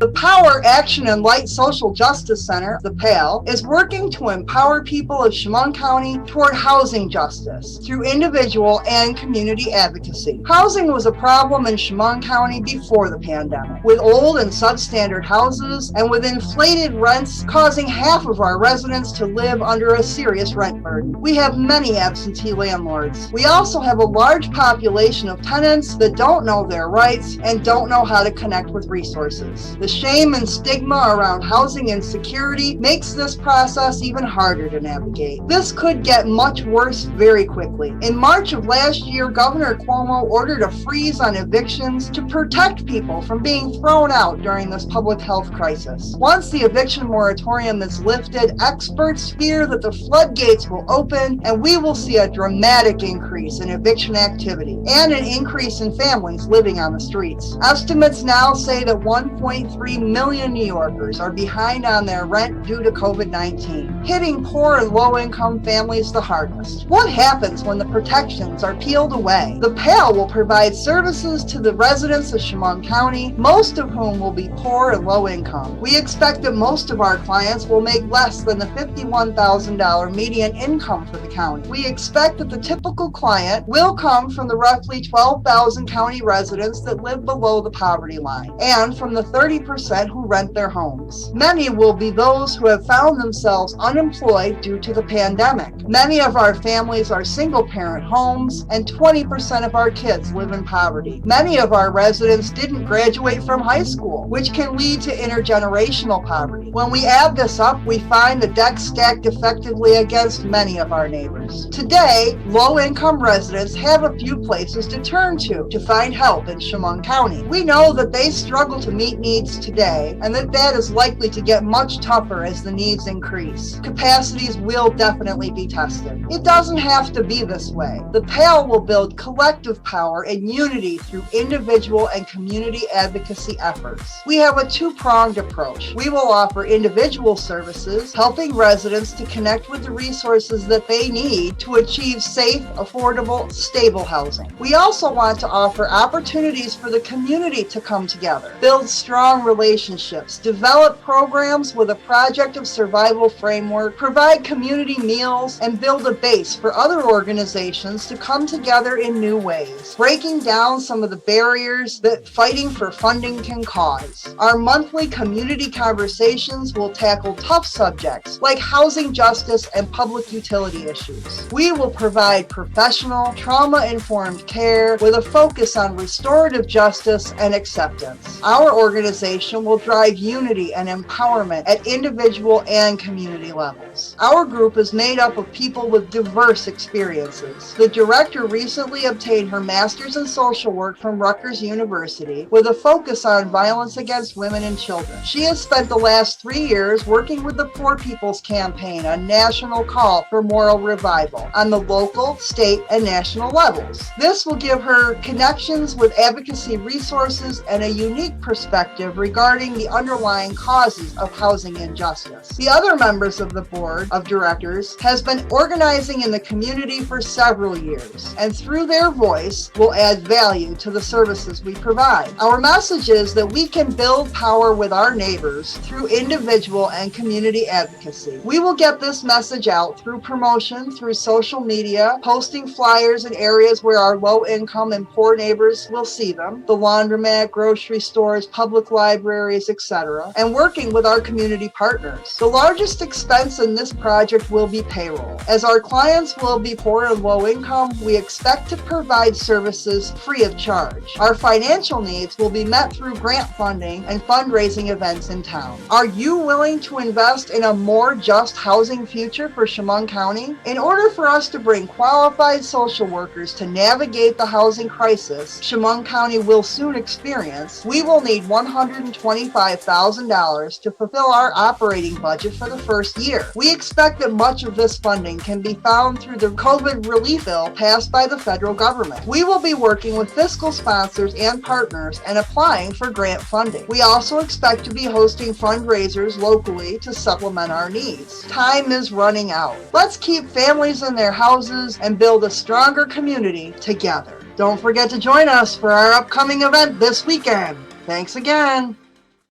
The Power, Action, and Light Social Justice Center, the PAL, is working to empower people of Chemung County toward housing justice through individual and community advocacy. Housing was a problem in Chemung County before the pandemic, with old and substandard houses and with inflated rents causing half of our residents to live under a serious rent burden. We have many absentee landlords. We also have a large population of tenants that don't know their rights and don't know how to connect with resources. The shame and stigma around housing insecurity makes this process even harder to navigate. This could get much worse very quickly. In March of last year, Governor Cuomo ordered a freeze on evictions to protect people from being thrown out during this public health crisis. Once the eviction moratorium is lifted, experts fear that the floodgates will open and we will see a dramatic increase in eviction activity and an increase in families living on the streets. Estimates now say that 1.3 million New Yorkers are behind on their rent due to COVID-19, hitting poor and low-income families the hardest. What happens when the protections are peeled away? The PAL will provide services to the residents of Chemung County, most of whom will be poor and low income. We expect that most of our clients will make less than the $51,000 median income for the county. We expect that the typical client will come from the roughly 12,000 county residents that live below the poverty line, and from the 30% who rent their homes. Many will be those who have found themselves unemployed due to the pandemic. Many of our families are single-parent homes, and 20% of our kids live in poverty. Many of our residents didn't graduate from high school, which can lead to intergenerational poverty. When we add this up, we find the deck stacked effectively against many of our neighbors. Today, low-income residents have a few places to turn to find help in Chemung County. We know that they struggle to meet needs today, and that is likely to get much tougher as the needs increase. Capacities will definitely be tested. It doesn't have to be this way. The PAL will build collective power and unity through individual and community advocacy efforts. We have a two-pronged approach. We will offer individual services, helping residents to connect with the resources that they need to achieve safe, affordable, stable housing. We also want to offer opportunities for the community to come together, build strong relationships, develop programs with a project of survival framework, provide community meals, and build a base for other organizations to come together in new ways, breaking down some of the barriers that fighting for funding can cause. Our monthly community conversations will tackle tough subjects like housing justice and public utility issues. We will provide professional, trauma-informed care with a focus on restorative justice and acceptance. Our organization will drive unity and empowerment at individual and community levels. Our group is made up of people with diverse experiences. The director recently obtained her master's in social work from Rutgers University with a focus on violence against women and children. She has spent the last 3 years working with the Poor People's Campaign, a national call for moral revival on the local, state, and national levels. This will give her connections with advocacy resources and a unique perspective regarding the underlying causes of housing injustice. The other members of the board of directors has been organizing in the community for several years, and through their voice will add value to the services we provide. Our message is that we can build power with our neighbors through individual and community advocacy. We will get this message out through promotion, through social media, posting flyers in areas where our low-income and poor neighbors will see them, the laundromat, grocery stores, public libraries, etc., and working with our community partners. The largest expense in this project will be payroll. As our clients will be poor and low income, we expect to provide services free of charge. Our financial needs will be met through grant funding and fundraising events in town. Are you willing to invest in a more just housing future for Chemung County? In order for us to bring qualified social workers to navigate the housing crisis Chemung County will soon experience, we will need $125,000 to fulfill our operating budget for the first year. We expect that much of this funding can be found through the COVID relief bill passed by the federal government. We will be working with fiscal sponsors and partners and applying for grant funding. We also expect to be hosting fundraisers locally to supplement our needs. Time is running out. Let's keep families in their houses and build a stronger community together. Don't forget to join us for our upcoming event this weekend. Thanks again.